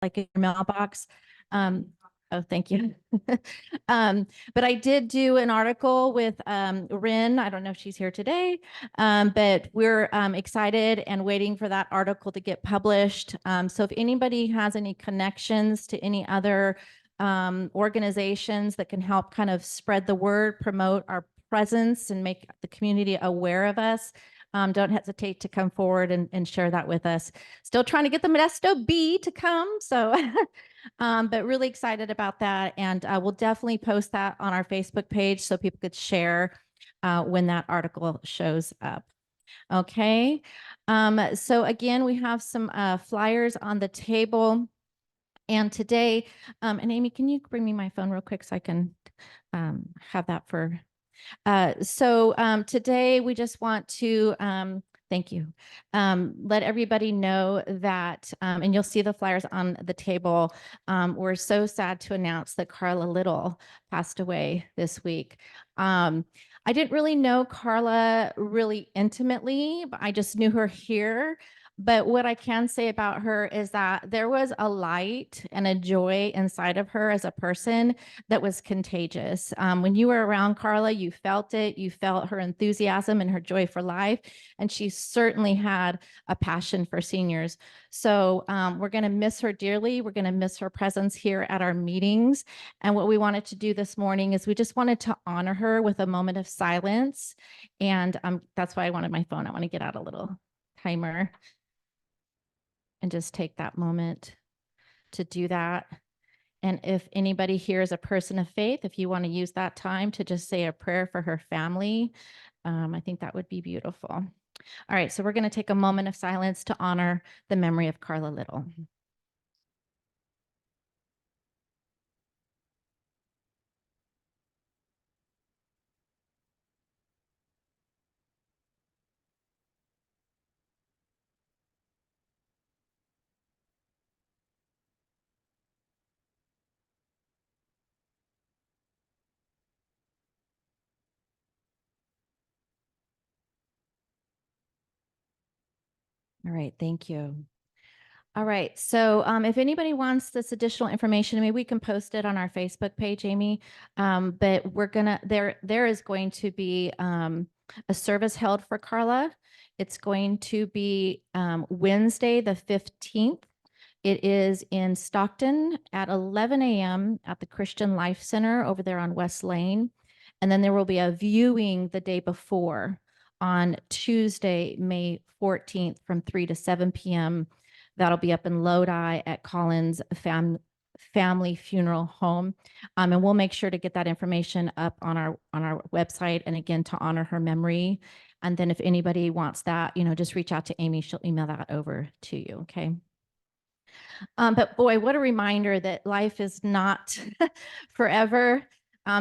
like in your mailbox. Oh, thank you. But I did do an article with Rin. I don't know if she's here today, but we're excited and waiting for that article to get published. So if anybody has any connections to any other organizations that can help kind of spread the word, promote our presence, and make the community aware of us, don't hesitate to come forward and share that with us. Still trying to get the Modesto B to come. So, but really excited about that. And we'll definitely post that on our Facebook page so people could share when that article shows up. Okay. So again, we have some flyers on the table. And today, and Amy, can you bring me my phone real quick so I can have that for today we just want to, thank you, let everybody know that, and you'll see the flyers on the table. We're so sad to announce that Carla Little passed away this week. I didn't really know Carla really intimately, but I just knew her here. But what I can say about her is that there was a light and a joy inside of her as a person that was contagious. When you were around Carla, you felt it. You felt her enthusiasm and her joy for life. And she certainly had a passion for seniors. So we're going to miss her dearly. We're going to miss her presence here at our meetings. And what we wanted to do this morning is we just wanted to honor her with a moment of silence. And that's why I wanted my phone. I want to get out a little timer and just take that moment to do that. And if anybody here is a person of faith, if you want to use that time to just say a prayer for her family, I think that would be beautiful. All right, so we're going to take a moment of silence to honor the memory of Carla Little. All right, thank you. All right, so if anybody wants this additional information, maybe we can post it on our Facebook page, Amy. But we're gonna there is going to be a service held for Carla. It's going to be Wednesday the 15th. It is in Stockton at 11 a.m. at the Christian Life Center over there on West Lane. And then there will be a viewing the day before on Tuesday, May 14th from 3 to 7 p.m. That'll be up in Lodi at Collins Family Funeral Home. And we'll make sure to get that information up on our website, and again, to honor her memory. And then if anybody wants that, just reach out to Amy. She'll email that over to you, okay? But boy, what a reminder that life is not forever.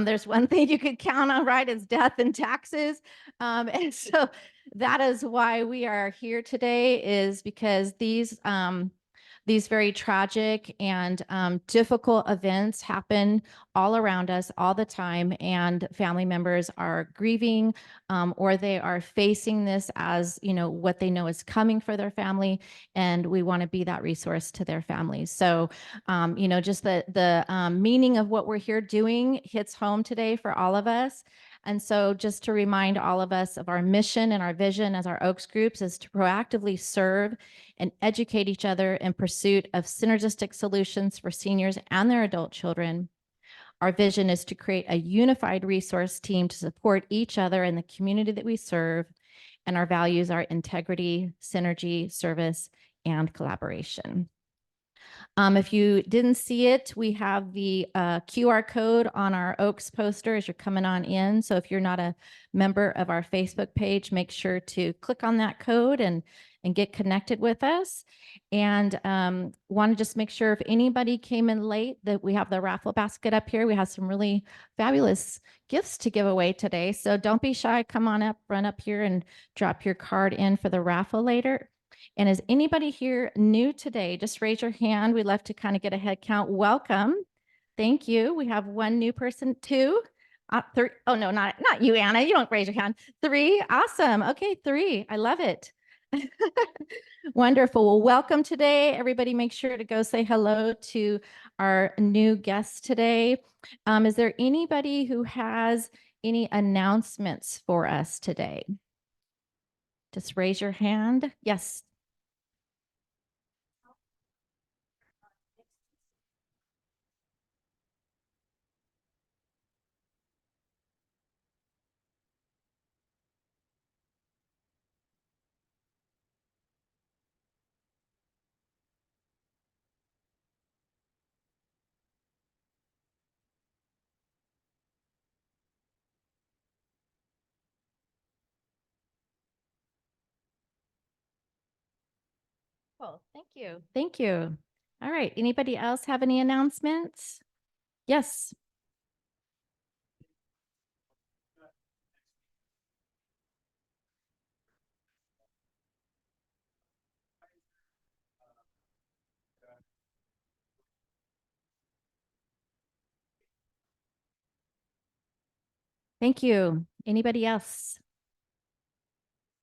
There's one thing you could count on, right? Is death and taxes. And so that is why we are here today, is because these very tragic and difficult events happen all around us all the time, and family members are grieving or they are facing this as what they know is coming for their family, and we want to be that resource to their families. So just the meaning of what we're here doing hits home today for all of us. And so just to remind all of us of our mission and our vision as our OACS groups is to proactively serve and educate each other in pursuit of synergistic solutions for seniors and their adult children. Our vision is to create a unified resource team to support each other in the community that we serve. And our values are integrity, synergy, service, and collaboration. If you didn't see it, we have the QR code on our OACS poster as you're coming on in. So if you're not a member of our Facebook page, make sure to click on that code and get connected with us. And want to just make sure if anybody came in late that we have the raffle basket up here. We have some really fabulous gifts to give away today. So don't be shy. Come on up, run up here and drop your card in for the raffle later. And is anybody here new today? Just raise your hand. We'd love to kind of get a head count. Welcome. Thank you. We have one new person, two. Three. Oh, no, not you, Anna. You don't raise your hand. Three. Awesome. Okay, three. I love it. Wonderful. Well, welcome today. Everybody make sure to go say hello to our new guest today. Is there anybody who has any announcements for us today? Just raise your hand. Yes. Cool. Thank you. Thank you. All right. Anybody else have any announcements? Yes. Thank you. Anybody else?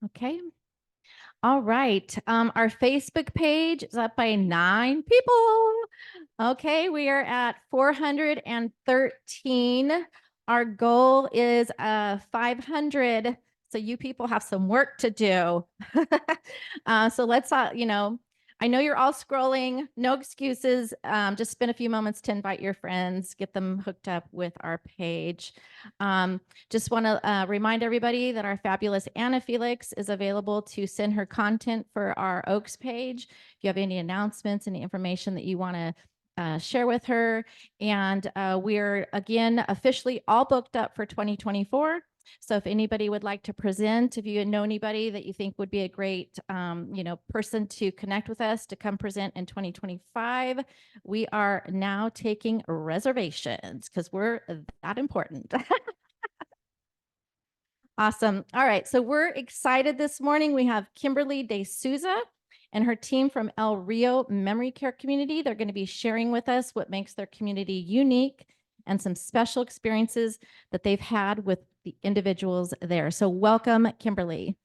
Okay. All right. Our Facebook page is up by 9 people. Okay, we are at 413. Our goal is 500. So you people have some work to do. So let's, I know you're all scrolling, no excuses. Just spend a few moments to invite your friends, get them hooked up with our page. Just want to remind everybody that our fabulous Anna Felix is available to send her content for our OACS page. If you have any announcements, any information that you want to share with her. And we're again officially all booked up for 2024. So if anybody would like to present, if you know anybody that you think would be a great person to connect with us to come present in 2025, we are now taking reservations because we're that important. Awesome. All right. So we're excited this morning. We have Kimberly De Souza and her team from El Rio Memory Care Community. They're going to be sharing with us what makes their community unique and some special experiences that they've had with the individuals there. So welcome, Kimberly.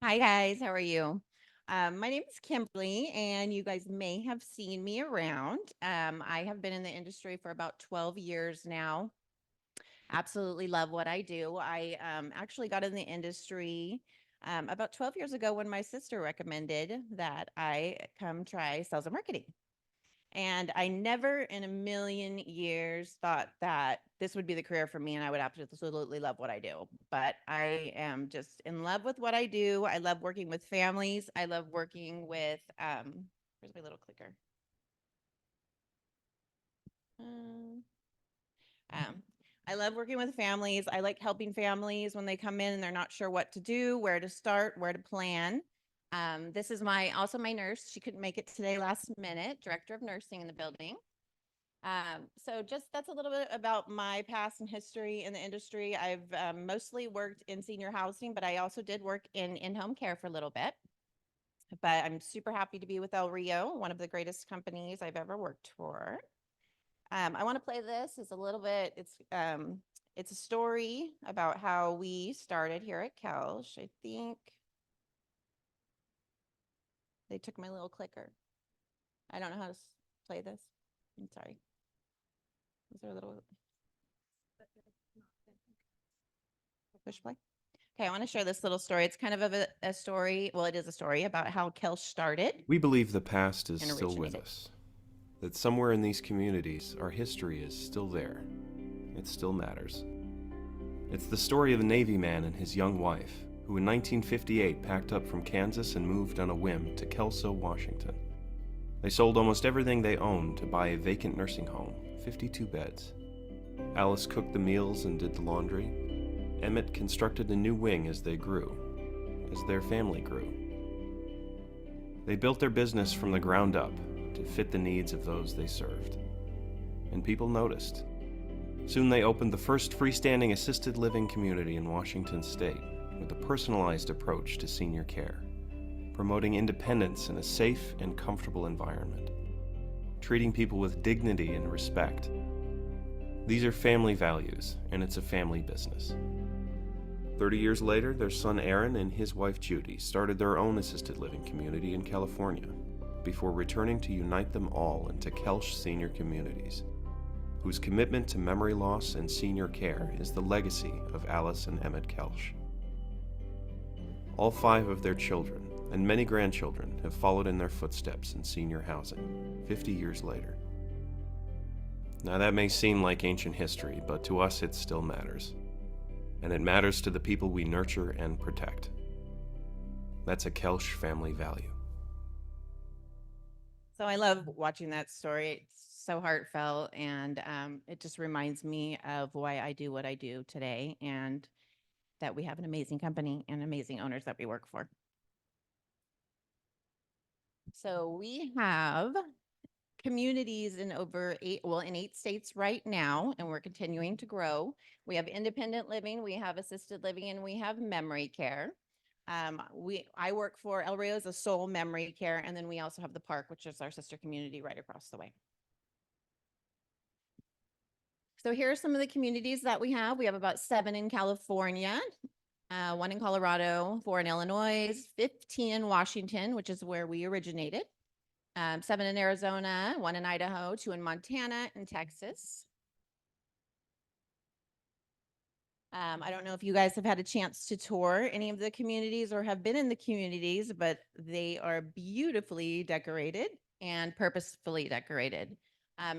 Hi guys, how are you? My name is Kimberly, and you guys may have seen me around. I have been in the industry for about 12 years now. Absolutely love what I do. I actually got in the industry about 12 years ago when my sister recommended that I come try sales and marketing. And I never in a million years thought that this would be the career for me and I would absolutely love what I do. But I am just in love with what I do. I love working with families. I love working with, where's my little clicker? Um, um, I love working with families. I like helping families when they come in and they're not sure what to do, where to start, where to plan. This is also my nurse. She couldn't make it today last minute, director of nursing in the building. So just that's a little bit about my past and history in the industry. I've mostly worked in senior housing, but I also did work in in-home care for a little bit. But I'm super happy to be with El Rio, one of the greatest companies I've ever worked for. I want to play this. It's a little bit. It's a story about how we started here at Kelsch. I think they took my little clicker. I don't know how to play this. I'm sorry. Is there a little push play? Okay, I want to share this little story. It's kind of a story. Well, it is a story about how Kelsch started. We believe the past is still with us. That somewhere in these communities, our history is still there. It still matters. It's the story of a Navy man and his young wife, who in 1958 packed up from Kansas and moved on a whim to Kelso, Washington. They sold almost everything they owned to buy a vacant nursing home, 52 beds. Alice cooked the meals and did the laundry. Emmett constructed a new wing as they grew, as their family grew. They built their business from the ground up to fit the needs of those they served. And people noticed. Soon they opened the first freestanding assisted living community in Washington state with a personalized approach to senior care, promoting independence in a safe and comfortable environment. treating people with dignity and respect. These are family values, and it's a family business. 30 years later, their son Aaron and his wife Judy started their own assisted living community in California before returning to unite them all into Kelsch Senior Communities, whose commitment to memory loss and senior care is the legacy of Alice and Emmett Kelsch. All 5 of their children and many grandchildren have followed in their footsteps in senior housing 50 years later. Now that may seem like ancient history, but to us it still matters. And it matters to the people we nurture and protect. That's a Kelsch family value. So I love watching that story. It's so heartfelt, and it just reminds me of why I do what I do today, and that we have an amazing company and amazing owners that we work for. So we have communities in in 8 states right now, and we're continuing to grow. We have independent living, we have assisted living, and we have memory care. I work for El Rio as a sole memory care, and then we also have the park, which is our sister community right across the way. So here are some of the communities that we have. We have about 7 in California, 1 in Colorado, 4 in Illinois, 15 in Washington, which is where we originated, 7 in Arizona, 1 in Idaho, 2 in Montana and Texas. I don't know if you guys have had a chance to tour any of the communities or have been in the communities, but they are beautifully decorated and purposefully decorated.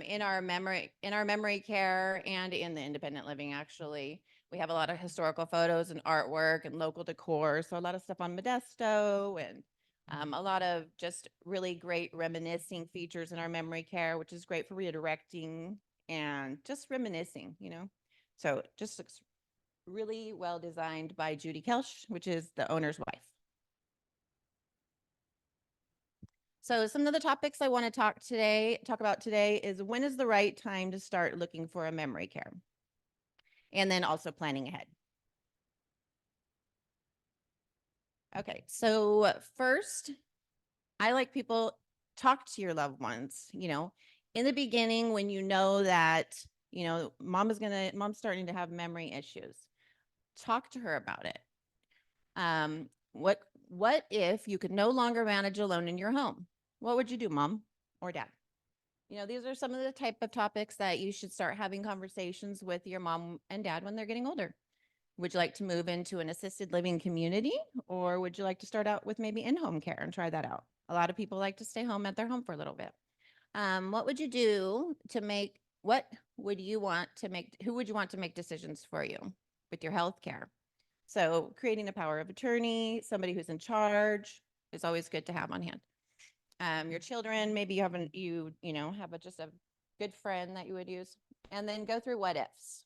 In our memory care and in the independent living, actually, we have a lot of historical photos and artwork and local decor. So a lot of stuff on Modesto and a lot of just really great reminiscing features in our memory care, which is great for redirecting and just reminiscing, you know. So it just looks really well designed by Judy Kelsch, which is the owner's wife. So some of the topics I want to talk about today is, when is the right time to start looking for a memory care? And then also planning ahead. Okay, so first, I like people talk to your loved ones, you know, in the beginning when you know that, you know, mom's starting to have memory issues. Talk to her about it. What if you could no longer manage alone in your home? What would you do, mom or dad? You know, these are some of the type of topics that you should start having conversations with your mom and dad when they're getting older. Would you like to move into an assisted living community, or would you like to start out with maybe in-home care and try that out? A lot of people like to stay home at their home for a little bit. What would you do to make, who would you want to make decisions for you with your health care? So creating a power of attorney, somebody who's in charge is always good to have on hand. Your children, maybe you have just a good friend that you would use, and then go through what ifs.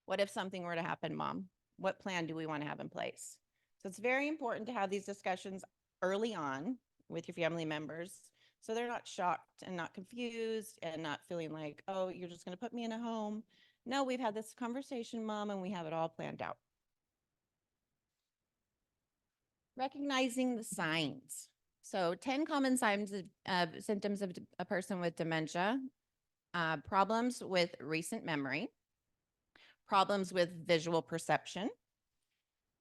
What if something were to happen, mom? What plan do we want to have in place? So it's very important to have these discussions early on with your family members, so they're not shocked and not confused and not feeling like, oh, you're just going to put me in a home. No, we've had this conversation, mom, and we have it all planned out. Recognizing the signs. So 10 common signs of symptoms of a person with dementia: problems with recent memory, problems with visual perception,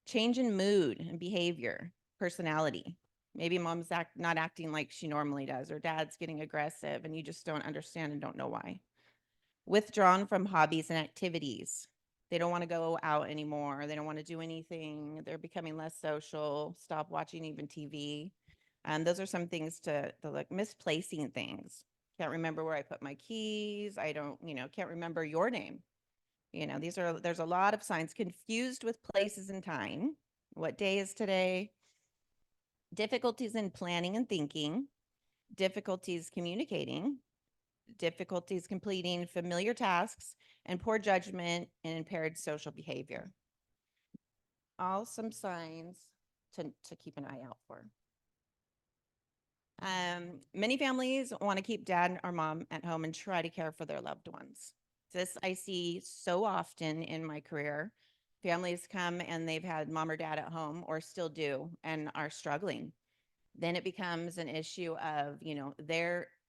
change in mood and behavior, personality. Maybe mom's not acting like she normally does, or dad's getting aggressive and you just don't understand and don't know why. Withdrawn from hobbies and activities. They don't want to go out anymore. They don't want to do anything. They're becoming less social, stop watching even TV. Those are some things to look. Misplacing things. Can't remember where I put my keys. Can't remember your name. There's a lot of signs. Confused with places and time. What day is today? Difficulties in planning and thinking. Difficulties communicating. Difficulties completing familiar tasks, and poor judgment and impaired social behavior. All some signs to keep an eye out for. Many families want to keep dad or mom at home and try to care for their loved ones. This I see so often in my career. Families come and they've had mom or dad at home, or still do, and are struggling. Then it becomes an issue of,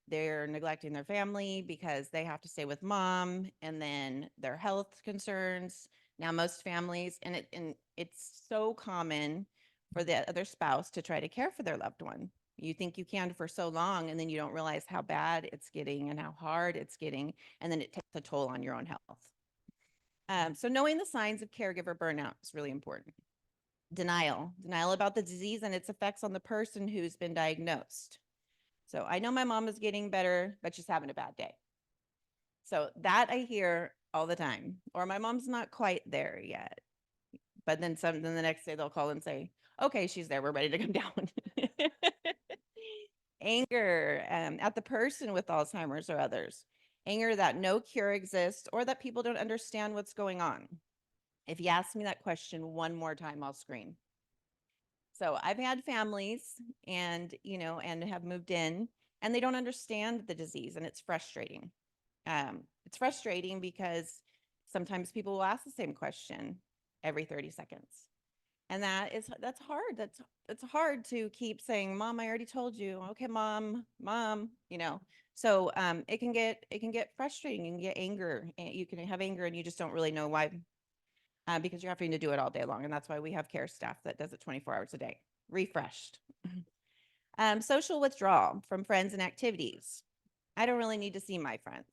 they're neglecting their family because they have to stay with mom, and then their health concerns. Now, most families, and it's so common for the other spouse to try to care for their loved one. You think you can for so long, and then you don't realize how bad it's getting and how hard it's getting, and then it takes a toll on your own health. So knowing the signs of caregiver burnout is really important. Denial about the disease and its effects on the person who's been diagnosed. So I know my mom is getting better, but she's having a bad day. So that I hear all the time. Or my mom's not quite there yet. But then the next day they'll call and say, okay, she's there. We're ready to come down. Anger at the person with Alzheimer's or others. Anger that no cure exists or that people don't understand what's going on. If you ask me that question one more time, I'll scream. So I've had families and have moved in, and they don't understand the disease, and it's frustrating. It's frustrating because sometimes people will ask the same question every 30 seconds. And that's hard. It's hard to keep saying, Mom, I already told you. Okay, Mom, So it can get frustrating. You can get anger. You can have anger and you just don't really know why. Because you're having to do it all day long. And that's why we have care staff that does it 24 hours a day, refreshed. Social withdrawal from friends and activities. I don't really need to see my friends.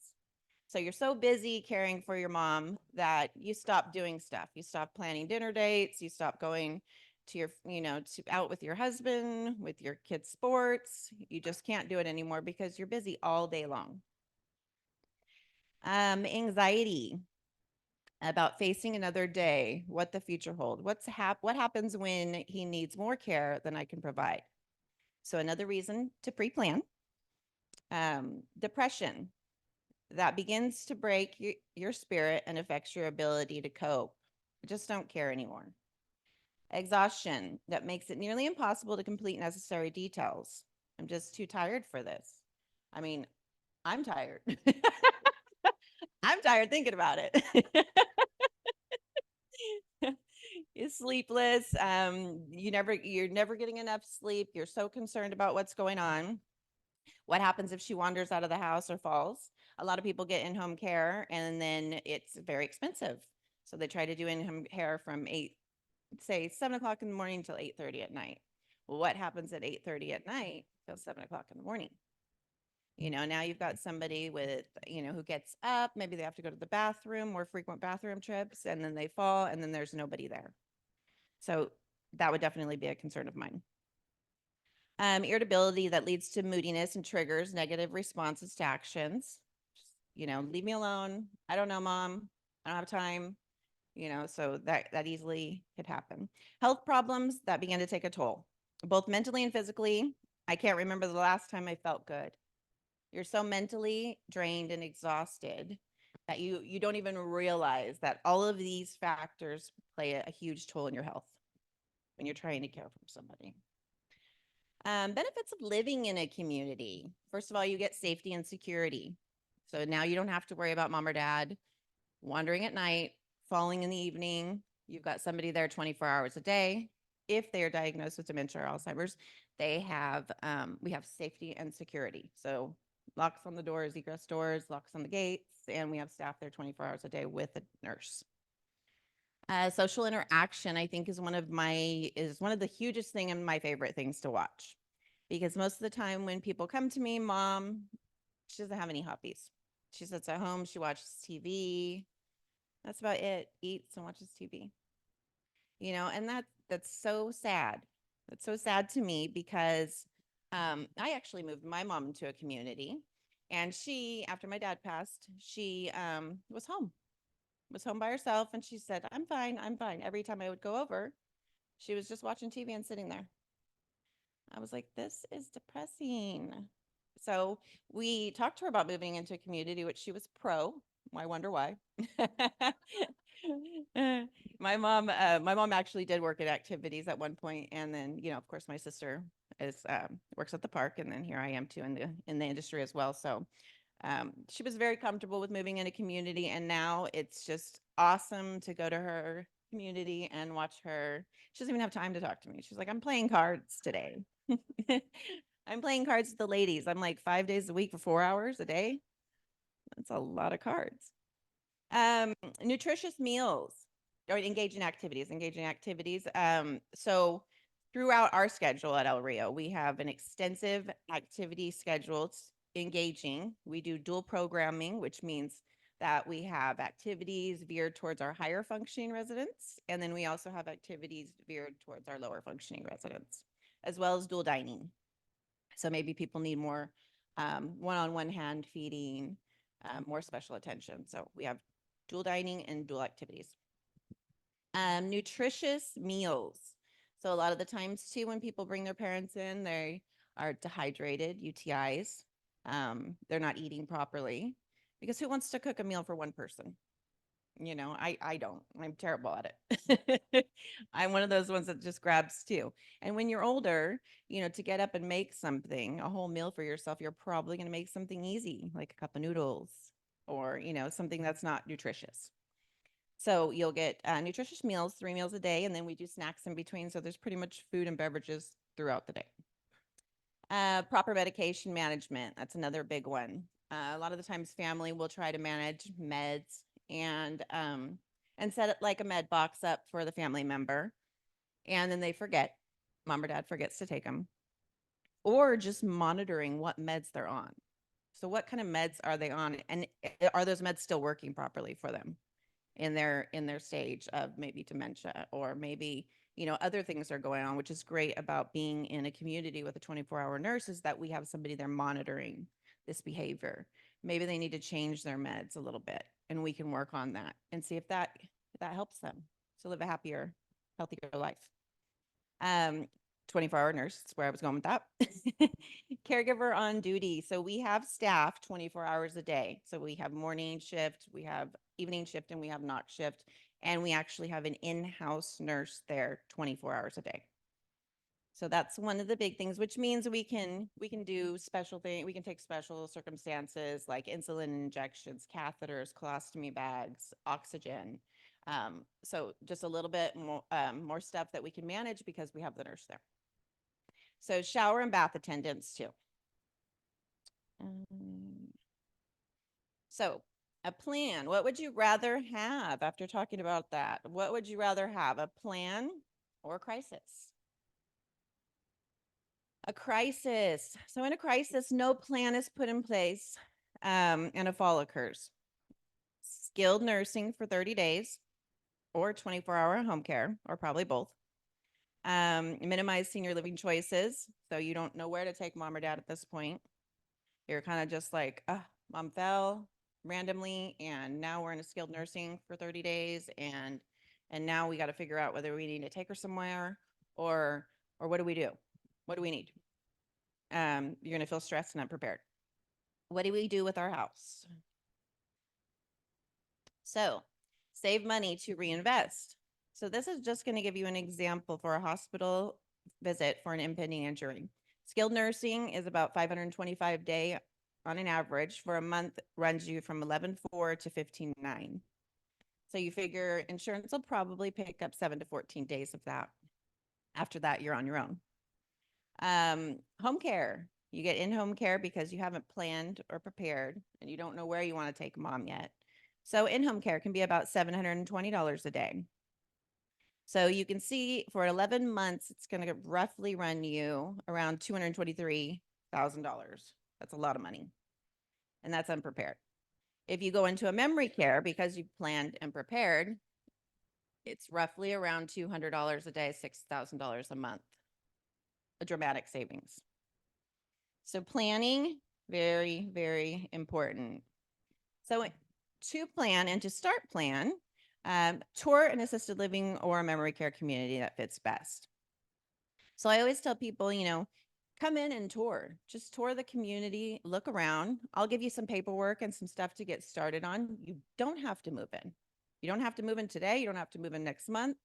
So you're so busy caring for your mom that you stop doing stuff. You stop planning dinner dates. You stop going to your, out with your husband, with your kids' sports. You just can't do it anymore because you're busy all day long. Anxiety about facing another day, what the future holds, what happens when he needs more care than I can provide. So another reason to pre-plan. Depression that begins to break your spirit and affects your ability to cope. I just don't care anymore. Exhaustion that makes it nearly impossible to complete necessary details. I'm just too tired for this. I mean, I'm tired. I'm tired thinking about it. You're sleepless. You're never getting enough sleep. You're so concerned about what's going on. What happens if she wanders out of the house or falls? A lot of people get in-home care and then it's very expensive. So they try to do in-home care from 7 o'clock in the morning until 8:30 at night. Well, what happens at 8:30 at night till 7 o'clock in the morning? Now you've got somebody with, who gets up, maybe they have to go to the bathroom, more frequent bathroom trips, and then they fall and then there's nobody there. So that would definitely be a concern of mine. Irritability that leads to moodiness and triggers negative responses to actions. Leave me alone. I don't know, Mom. I don't have time. So that easily could happen. Health problems that begin to take a toll, both mentally and physically. I can't remember the last time I felt good. You're so mentally drained and exhausted that you don't even realize that all of these factors play a huge toll in your health when you're trying to care for somebody. Benefits of living in a community. First of all, you get safety and security. So now you don't have to worry about mom or dad wandering at night, falling in the evening. You've got somebody there 24 hours a day. If they are diagnosed with dementia or Alzheimer's, we have safety and security. So locks on the doors, egress doors, locks on the gates, and we have staff there 24 hours a day with a nurse. Social interaction, I think, is one of the hugest thing and my favorite things to watch, because most of the time when people come to me, Mom, she doesn't have any hobbies. She sits at home, she watches TV. That's about it. Eats and watches TV. And that's so sad. That's so sad to me because I actually moved my mom into a community, and she, after my dad passed, she was home by herself, and she said, I'm fine. Every time I would go over, she was just watching TV and sitting there. I was like, this is depressing. So we talked to her about moving into a community, which she was pro. I wonder why. My mom actually did work at activities at one point, and then of course my sister works at the park, and then here I am too in the industry as well. So she was very comfortable with moving in a community, and now it's just awesome to go to her community and watch her. She doesn't even have time to talk to me. She's like, I'm playing cards today. I'm playing cards with the ladies. I'm like 5 days a week for 4 hours a day. That's a lot of cards. Nutritious meals or engaging activities. So throughout our schedule at El Rio, we have an extensive activity schedule. It's engaging. We do dual programming, which means that we have activities veered towards our higher functioning residents. And then we also have activities veered towards our lower functioning residents, as well as dual dining. So maybe people need more one-on-one hand feeding, more special attention. So we have dual dining and dual activities. Nutritious meals. So a lot of the times too, when people bring their parents in, they are dehydrated, UTIs. They're not eating properly because who wants to cook a meal for one person? You know, I don't. I'm terrible at it. I'm one of those ones that just grabs two. And when you're older, you know, to get up and make something, a whole meal for yourself, you're probably going to make something easy, like a cup of noodles or, you know, something that's not nutritious. So you'll get nutritious meals, 3 meals a day, and then we do snacks in between. So there's pretty much food and beverages throughout the day. Proper medication management. That's another big one. A lot of the times family will try to manage meds and set it like a med box up for the family member. And then they forget, mom or dad forgets to take them, or just monitoring what meds they're on. So what kind of meds are they on? And are those meds still working properly for them in their stage of maybe dementia, or maybe, you know, other things are going on, which is great about being in a community with a 24-hour nurse is that we have somebody there monitoring this behavior. Maybe they need to change their meds a little bit, and we can work on that and see if that helps them to live a happier, healthier life. 24-hour nurse, that's where I was going with that. Caregiver on duty. So we have staff 24 hours a day. So we have morning shift, we have evening shift, and we have night shift. And we actually have an in-house nurse there 24 hours a day. So that's one of the big things, which means we can do special things. We can take special circumstances like insulin injections, catheters, colostomy bags, oxygen. So just a little bit more stuff that we can manage because we have the nurse there. So shower and bath attendants too. So a plan. What would you rather have after talking about that? What would you rather have, a plan or a crisis? A crisis. So in a crisis, no plan is put in place and a fall occurs. Skilled nursing for 30 days or 24-hour home care, or probably both. Minimize senior living choices. So you don't know where to take mom or dad at this point. You're kind of just like, mom fell randomly, and now we're in a skilled nursing for 30 days. And now we got to figure out whether we need to take her somewhere or what do we do? What do we need? You're going to feel stressed and unprepared. What do we do with our house? So save money to reinvest. So this is just going to give you an example for a hospital visit for an impending injury. Skilled nursing is about $525 a day on an average. For a month, runs you from $11,400 to $15,900. So you figure insurance will probably pick up 7 to 14 days of that. After that, you're on your own. Home care. You get in-home care because you haven't planned or prepared and you don't know where you want to take mom yet. So in-home care can be about $720 a day. So you can see for 11 months, it's going to roughly run you around $223,000. That's a lot of money. And that's unprepared. If you go into a memory care because you planned and prepared, it's roughly around $200 a day, $6,000 a month. A dramatic savings. So planning, very, very important. So to plan and to start plan, tour an assisted living or a memory care community that fits best. So I always tell people, you know, come in and tour. Just tour the community, look around. I'll give you some paperwork and some stuff to get started on. You don't have to move in. You don't have to move in today. You don't have to move in next month.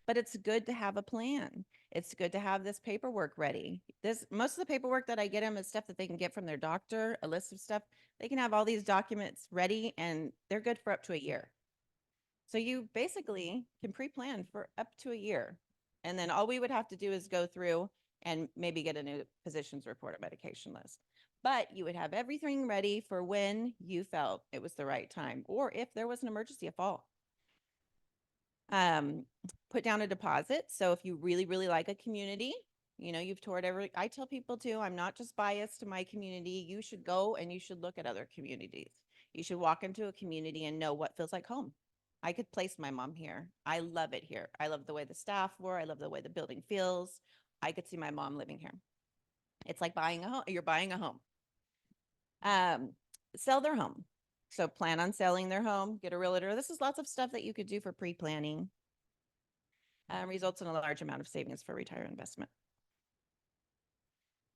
But it's good to have a plan. It's good to have this paperwork ready. Most of the paperwork that I get them is stuff that they can get from their doctor, a list of stuff. They can have all these documents ready and they're good for up to a year. So you basically can pre-plan for up to a year. And then all we would have to do is go through and maybe get a new physician's report or medication list. But you would have everything ready for when you felt it was the right time, or if there was an emergency, a fall. Put down a deposit. So if you really, really like a community, you know, you've toured I tell people too, I'm not just biased to my community. You should go and you should look at other communities. You should walk into a community and know what feels like home. I could place my mom here. I love it here. I love the way the staff were. I love the way the building feels. I could see my mom living here. It's like buying a home. You're buying a home. Sell their home. So plan on selling their home, get a realtor. This is lots of stuff that you could do for pre-planning. Results in a large amount of savings for retirement investment.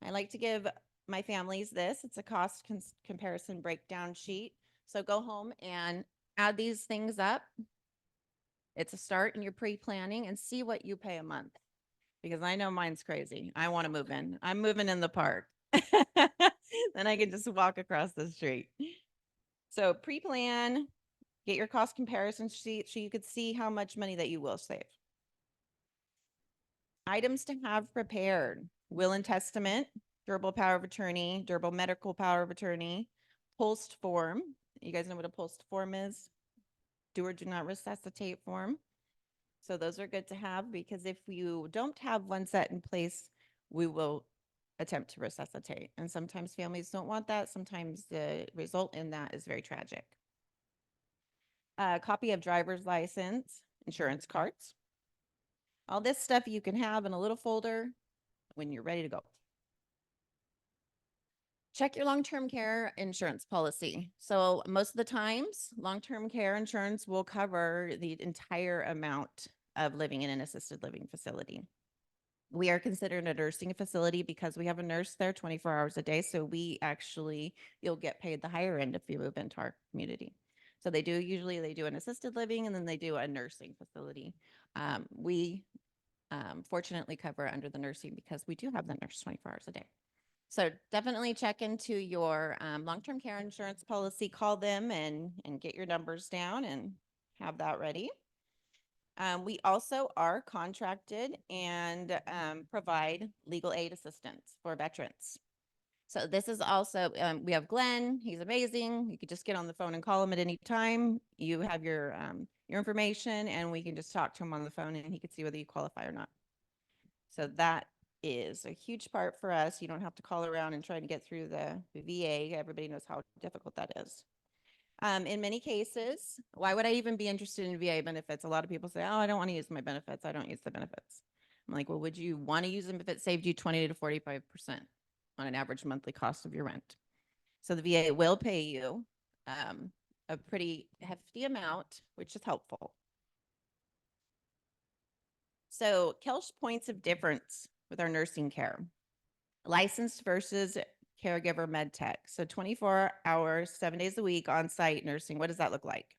I like to give my families this. It's a cost comparison breakdown sheet. So go home and add these things up. It's a start in your pre-planning and see what you pay a month. Because I know mine's crazy. I want to move in. I'm moving in the park. Then I can just walk across the street. So pre-plan, get your cost comparison sheet so you could see how much money that you will save. Items to have prepared: will and testament, durable power of attorney, durable medical power of attorney, post form. You guys know what a post form is? Do or do not resuscitate form. So those are good to have, because if you don't have one set in place, we will attempt to resuscitate. And sometimes families don't want that. Sometimes the result in that is very tragic. A copy of driver's license, insurance cards. All this stuff you can have in a little folder when you're ready to go. Check your long-term care insurance policy. So most of the times, long-term care insurance will cover the entire amount of living in an assisted living facility. We are considered a nursing facility because we have a nurse there 24 hours a day. So you'll get paid the higher end if you move into our community. So they do an assisted living, and then they do a nursing facility. We fortunately cover under the nursing because we do have the nurse 24 hours a day. So definitely check into your long-term care insurance policy, call them and get your numbers down and have that ready. We also are contracted and provide legal aid assistance for veterans. So this is also, we have Glenn. He's amazing. You could just get on the phone and call him at any time. You have your information, and we can just talk to him on the phone, and he could see whether you qualify or not. So that is a huge part for us. You don't have to call around and try to get through the VA. Everybody knows how difficult that is. In many cases, why would I even be interested in VA benefits? A lot of people say, oh, I don't want to use my benefits. I don't use the benefits. I'm like, well, would you want to use them if it saved you 20 to 45% on an average monthly cost of your rent? So the VA will pay you a pretty hefty amount, which is helpful. So Kelch points of difference with our nursing care: licensed versus caregiver med tech. So 24 hours, 7 days a week on site nursing. What does that look like?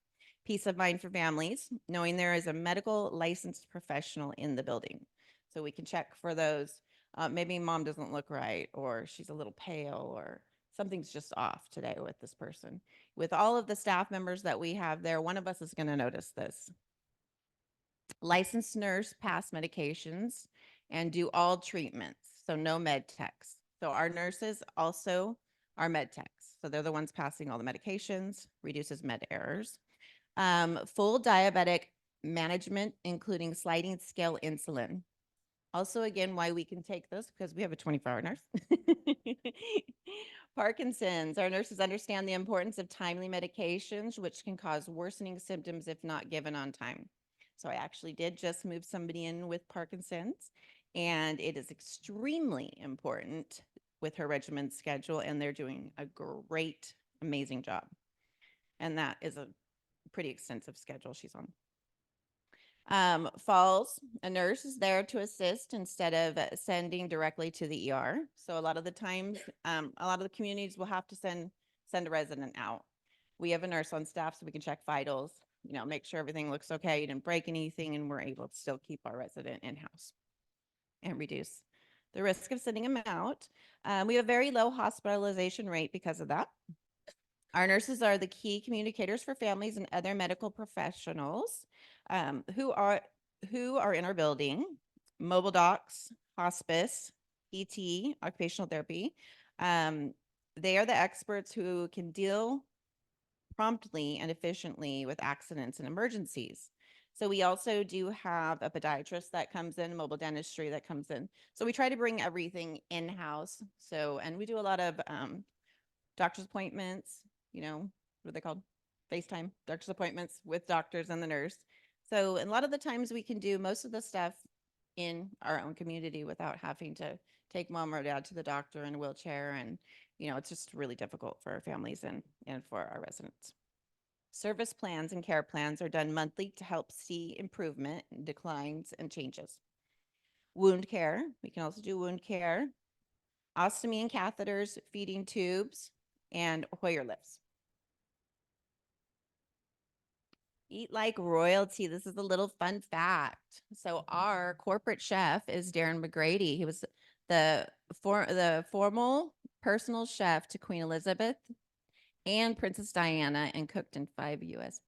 Peace of mind for families, knowing there is a medical licensed professional in the building. So we can check for those. Maybe mom doesn't look right, or she's a little pale, or something's just off today with this person. With all of the staff members that we have there, one of us is going to notice this. Licensed nurse pass medications and do all treatments. So no med techs. So our nurses also are med techs. So they're the ones passing all the medications, reduces med errors. Full diabetic management, including sliding scale insulin. Also, again, why we can take this, because we have a 24-hour nurse. Parkinson's. Our nurses understand the importance of timely medications, which can cause worsening symptoms if not given on time. So I actually did just move somebody in with Parkinson's, and it is extremely important with her regimen schedule, and they're doing a great, amazing job. And that is a pretty extensive schedule she's on. Falls, a nurse is there to assist instead of sending directly to the ER. So a lot of the times, a lot of the communities will have to send a resident out. We have a nurse on staff, so we can check vitals, you know, make sure everything looks okay, you didn't break anything, and we're able to still keep our resident in-house and reduce the risk of sending them out. We have a very low hospitalization rate because of that. Our nurses are the key communicators for families and other medical professionals who are in our building: mobile docs, hospice, PT, occupational therapy. They are the experts who can deal promptly and efficiently with accidents and emergencies. So we also do have a podiatrist that comes in, mobile dentistry that comes in. So we try to bring everything in-house. So, and we do a lot of doctor's appointments, what are they called? FaceTime doctor's appointments with doctors and the nurse. So a lot of the times we can do most of the stuff in our own community without having to take mom or dad to the doctor in a wheelchair. And, it's just really difficult for our families and for our residents. Service plans and care plans are done monthly to help see improvement, declines, and changes. Wound care, we can also do wound care, ostomy and catheters, feeding tubes, and Hoyer lifts. Eat like royalty. This is a little fun fact. So our corporate chef is Darren McGrady. He was the formal personal chef to Queen Elizabeth and Princess Diana and cooked in 5 U.S.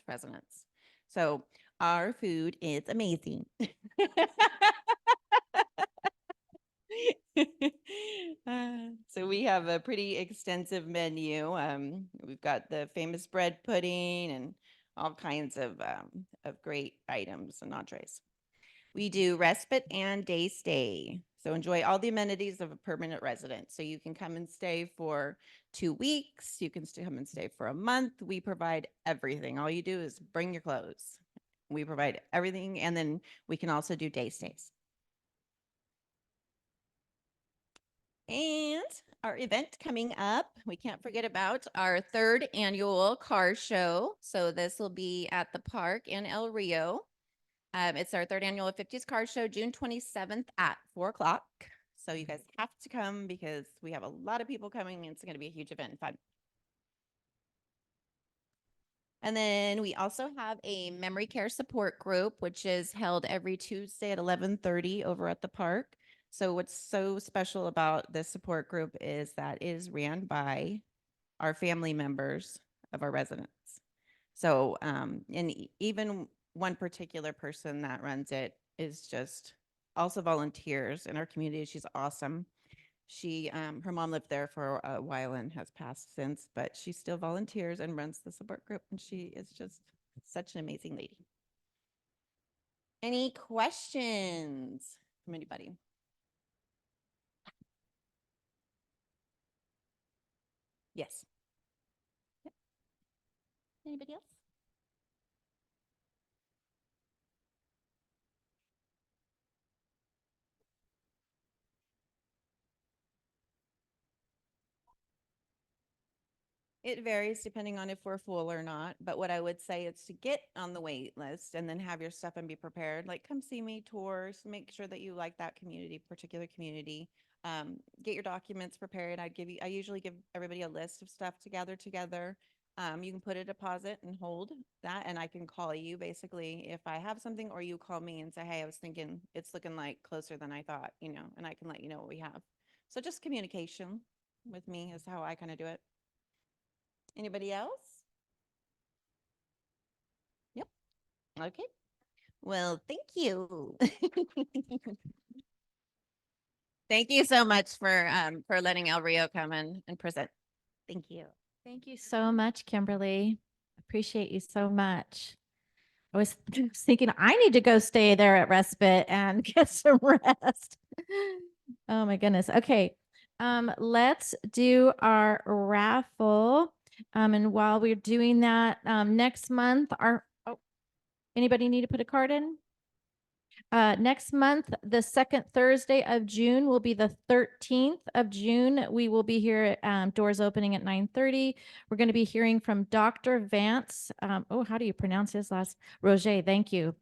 presidents. So our food is amazing. So we have a pretty extensive menu. We've got the famous bread pudding and all kinds of great items and entrees. We do respite and day stay. So enjoy all the amenities of a permanent resident. So you can come and stay for 2 weeks. You can come and stay for a month. We provide everything. All you do is bring your clothes. We provide everything. And then we can also do day stays. And our event coming up, we can't forget about our 3rd annual car show. So this will be at the park in El Rio. It's our 3rd annual 50s car show, June 27th at 4 o'clock. So you guys have to come because we have a lot of people coming and it's going to be a huge event and fun. And then we also have a memory care support group, which is held every Tuesday at 11:30 over at the park. So what's so special about this support group is that it is ran by our family members of our residents. So, and even one particular person that runs it is just also volunteers in our community. She's awesome. Her mom lived there for a while and has passed since, but she still volunteers and runs the support group. And she is just such an amazing lady. Any questions from anybody? Yes. Yep. Anybody else? It varies depending on if we're full or not. But what I would say is to get on the wait list and then have your stuff and be prepared. Like come see me, tours, make sure that you like that particular community. Get your documents prepared. I usually give everybody a list of stuff to gather together. You can put a deposit and hold that, and I can call you basically if I have something, or you call me and say, hey, I was thinking it's looking like closer than I thought, and I can let you know what we have. So just communication with me is how I kind of do it. Anybody else? Yep. Okay. Well, thank you. Thank you so much for letting El Rio come and present. Thank you. Thank you so much, Kimberly. Appreciate you so much. I was thinking I need to go stay there at respite and get some rest. Oh my goodness. Okay. Let's do our raffle. And while we're doing that, next month, anybody need to put a card in? Next month, the second Thursday of June will be the 13th of June. We will be here at doors opening at 9:30. We're going to be hearing from Dr. Vance. How do you pronounce his last? Roger, thank you.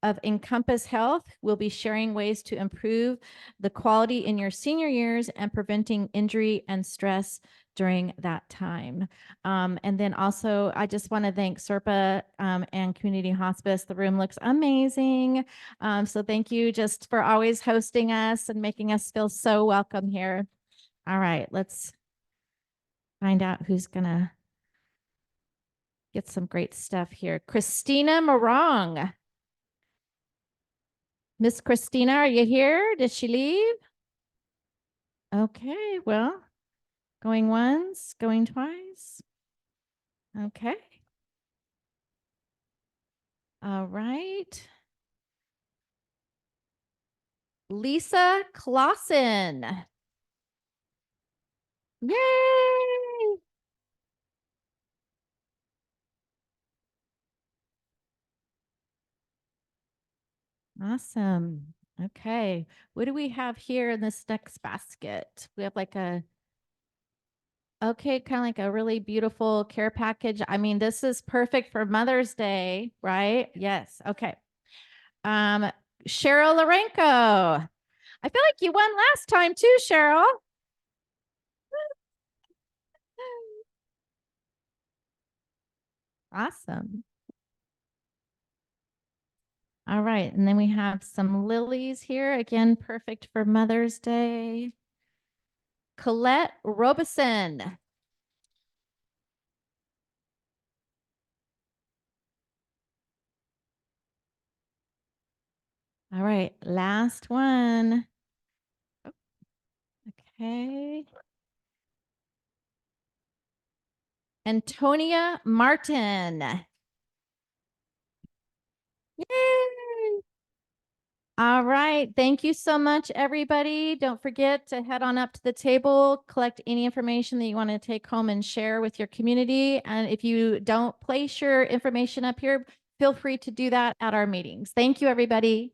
Of Encompass Health. We'll be sharing ways to improve the quality in your senior years and preventing injury and stress during that time. And then also, I just want to thank SERPA and Community Hospice. The room looks amazing. So thank you just for always hosting us and making us feel so welcome here. All right, let's find out who's going to get some great stuff here. Christina Morong. Miss Christina, are you here? Did she leave? Okay, well, going once, going twice. Okay. All right. Lisa Clausen. Yay! Awesome. Okay. What do we have here in this next basket? We have like a, okay, kind of like a really beautiful care package. I mean, this is perfect for Mother's Day, right? Yes. Okay. Cheryl Larenko. I feel like you won last time too, Cheryl. Awesome. All right. And then we have some lilies here. Again, perfect for Mother's Day. Colette Robeson. All right. Last one. Okay. Antonia Martin. Yay! All right. Thank you so much, everybody. Don't forget to head on up to the table, collect any information that you want to take home and share with your community. And if you don't place your information up here, feel free to do that at our meetings. Thank you, everybody.